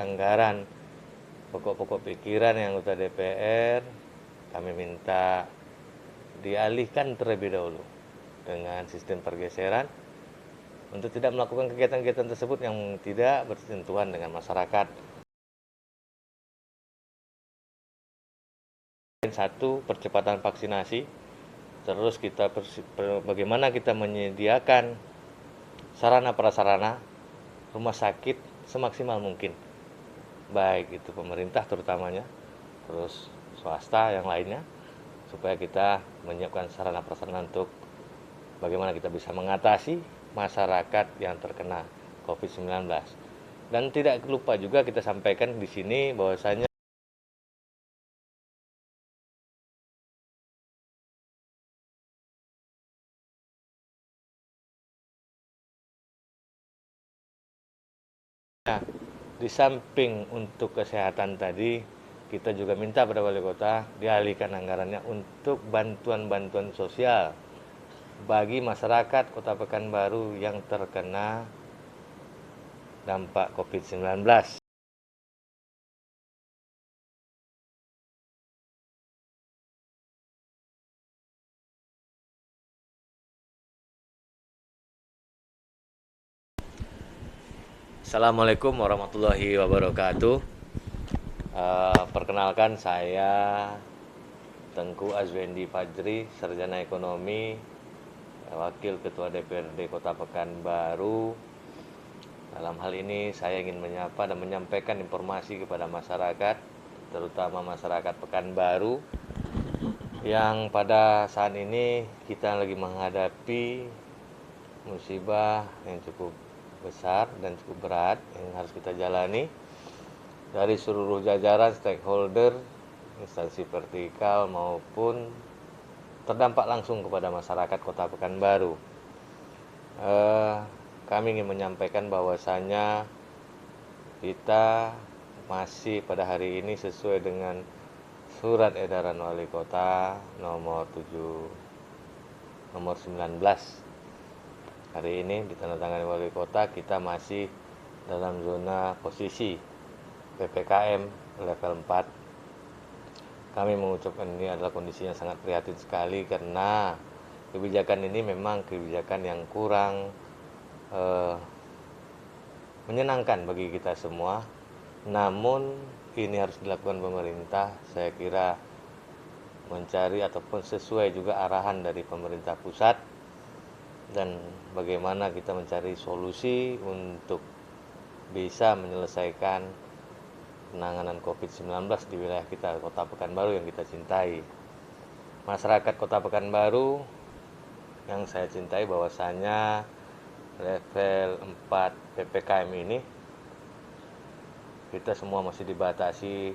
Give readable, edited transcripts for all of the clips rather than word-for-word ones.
anggaran pokok-pokok pikiran yang anggota DPR, kami minta dialihkan terlebih dahulu dengan sistem pergeseran untuk tidak melakukan kegiatan-kegiatan tersebut yang tidak bersentuhan dengan masyarakat. Satu, percepatan vaksinasi. Terus bagaimana kita menyediakan sarana prasarana rumah sakit semaksimal mungkin, baik itu pemerintah terutamanya, terus swasta yang lainnya, supaya kita menyiapkan sarana prasarana untuk bagaimana kita bisa mengatasi masyarakat yang terkena COVID-19. Dan tidak lupa juga kita sampaikan di sini bahwasanya di samping untuk kesehatan tadi, kita juga minta pada wali kota dialihkan anggarannya untuk bantuan-bantuan sosial bagi masyarakat Kota Pekanbaru yang terkena dampak COVID-19. Assalamualaikum warahmatullahi wabarakatuh. Perkenalkan, saya Tengku Azwendi Fajri, Sarjana Ekonomi, Wakil Ketua DPRD Kota Pekanbaru. Dalam hal ini saya ingin menyapa dan menyampaikan informasi kepada masyarakat, terutama masyarakat Pekanbaru, yang pada saat ini kita lagi menghadapi musibah yang cukup besar dan cukup berat yang harus kita jalani dari seluruh jajaran stakeholder, instansi vertikal maupun terdampak langsung kepada masyarakat Kota Pekanbaru. Kami ingin menyampaikan bahwasanya kita masih pada hari ini sesuai dengan surat edaran wali kota nomor 19 hari ini ditandatangani wali kota, kita masih dalam zona posisi PPKM level 4. Kami mengucapkan ini adalah kondisi yang sangat prihatin sekali karena kebijakan ini memang kebijakan yang kurang menyenangkan bagi kita semua. Namun ini harus dilakukan pemerintah, saya kira mencari ataupun sesuai juga arahan dari pemerintah pusat, dan bagaimana kita mencari solusi untuk bisa menyelesaikan penanganan COVID-19 di wilayah kita, Kota Pekanbaru yang kita cintai. Masyarakat Kota Pekanbaru yang saya cintai, bahwasanya level 4 PPKM ini kita semua masih dibatasi,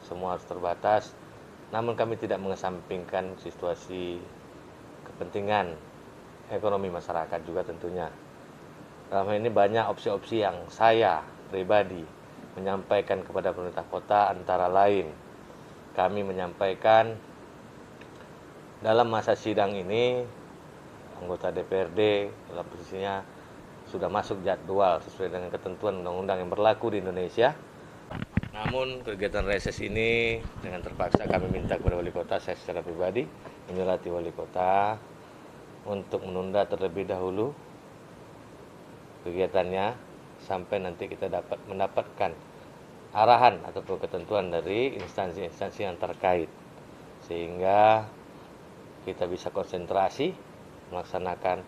semua harus terbatas. Namun kami tidak mengesampingkan situasi kepentingan ekonomi masyarakat juga tentunya. Dalam hal ini banyak opsi-opsi yang saya pribadi menyampaikan kepada pemerintah kota, antara lain kami menyampaikan dalam masa sidang ini anggota DPRD dalam posisinya sudah masuk jadwal sesuai dengan ketentuan undang-undang yang berlaku di Indonesia. Namun kegiatan reses ini dengan terpaksa kami minta kepada wali kota, saya secara pribadi menyurati wali kota untuk menunda terlebih dahulu kegiatannya sampai nanti kita dapat mendapatkan arahan ataupun ketentuan dari instansi-instansi yang terkait, sehingga kita bisa konsentrasi melaksanakan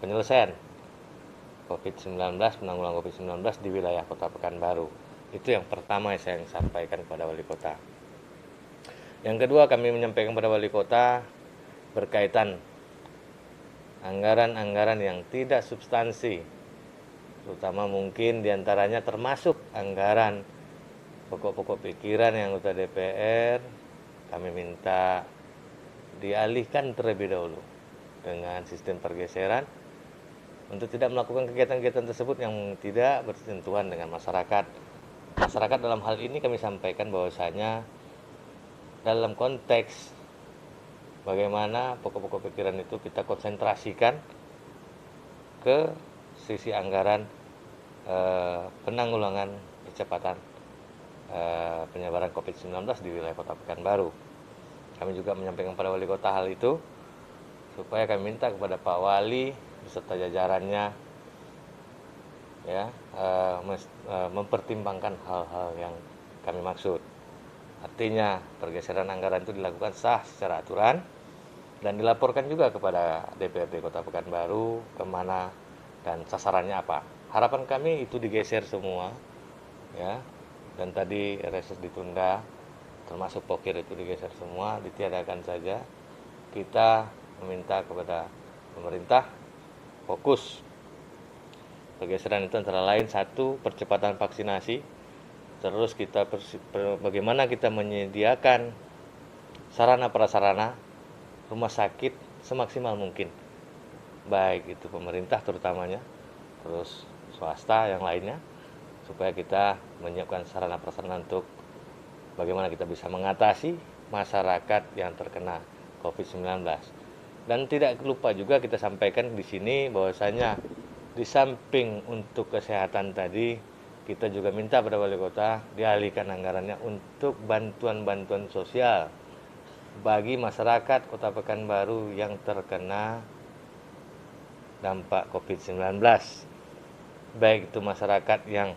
penyelesaian COVID-19, penanggulangan COVID-19 di wilayah Kota Pekanbaru. Itu yang pertama yang saya sampaikan kepada wali kota. Yang kedua, kami menyampaikan kepada wali kota berkaitan anggaran-anggaran yang tidak substansi, terutama mungkin diantaranya termasuk anggaran pokok-pokok pikiran yang anggota DPR, kami minta dialihkan terlebih dahulu dengan sistem pergeseran untuk tidak melakukan kegiatan-kegiatan tersebut yang tidak bersentuhan dengan masyarakat. Masyarakat dalam hal ini kami sampaikan bahwasanya dalam konteks bagaimana pokok-pokok pikiran itu kita konsentrasikan ke sisi anggaran penanggulangan percepatan penyebaran COVID-19 di wilayah Kota Pekanbaru. Kami juga menyampaikan pada wali kota hal itu, supaya kami minta kepada Pak Wali beserta jajarannya ya mempertimbangkan hal-hal yang kami maksud. Artinya pergeseran anggaran itu dilakukan sah secara aturan dan dilaporkan juga kepada DPRD Kota Pekanbaru kemana dan sasarannya apa. Harapan kami itu digeser semua ya, dan tadi reses ditunda, termasuk pokir itu digeser semua, ditiadakan saja. Kita meminta kepada pemerintah fokus. Pergeseran itu antara lain satu, percepatan vaksinasi. Terus kita bagaimana kita menyediakan sarana prasarana rumah sakit semaksimal mungkin, baik itu pemerintah terutamanya, terus swasta yang lainnya, supaya kita menyiapkan sarana prasarana untuk bagaimana kita bisa mengatasi masyarakat yang terkena COVID-19. Dan tidak lupa juga kita sampaikan di sini bahwasanya di samping untuk kesehatan tadi, kita juga minta pada wali kota dialihkan anggarannya untuk bantuan-bantuan sosial bagi masyarakat Kota Pekanbaru yang terkena dampak COVID-19. Baik itu masyarakat yang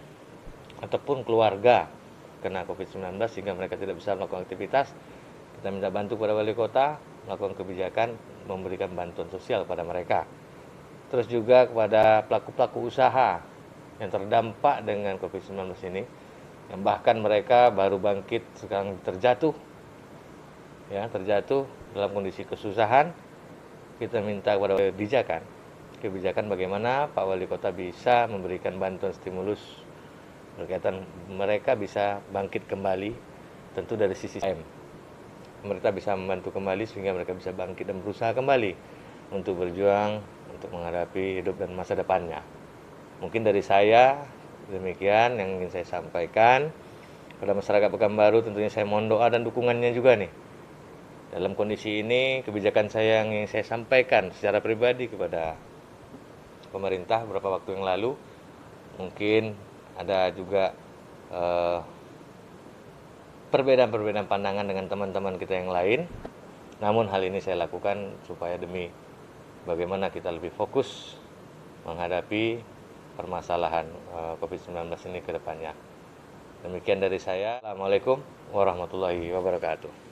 ataupun keluarga kena COVID-19 sehingga mereka tidak bisa melakukan aktivitas, kita minta bantu kepada wali kota melakukan kebijakan memberikan bantuan sosial pada mereka. Terus juga kepada pelaku-pelaku usaha yang terdampak dengan COVID-19 ini, yang bahkan mereka baru bangkit sekarang terjatuh dalam kondisi kesusahan. Kita minta kepada kebijakan bagaimana Pak Wali Kota bisa memberikan bantuan stimulus berkaitan mereka bisa bangkit kembali, tentu dari sisi M. Pemerintah bisa membantu kembali sehingga mereka bisa bangkit dan berusaha kembali untuk berjuang untuk menghadapi hidup dan masa depannya. Mungkin dari saya demikian yang ingin saya sampaikan pada masyarakat Pekanbaru. Tentunya saya mohon doa dan dukungannya juga nih. Dalam kondisi ini, kebijakan saya yang ingin saya sampaikan secara pribadi kepada pemerintah beberapa waktu yang lalu, mungkin ada juga perbedaan-perbedaan pandangan dengan teman-teman kita yang lain. Namun hal ini saya lakukan supaya demi bagaimana kita lebih fokus menghadapi permasalahan COVID-19 ini ke depannya. Demikian dari saya. Assalamualaikum warahmatullahi wabarakatuh.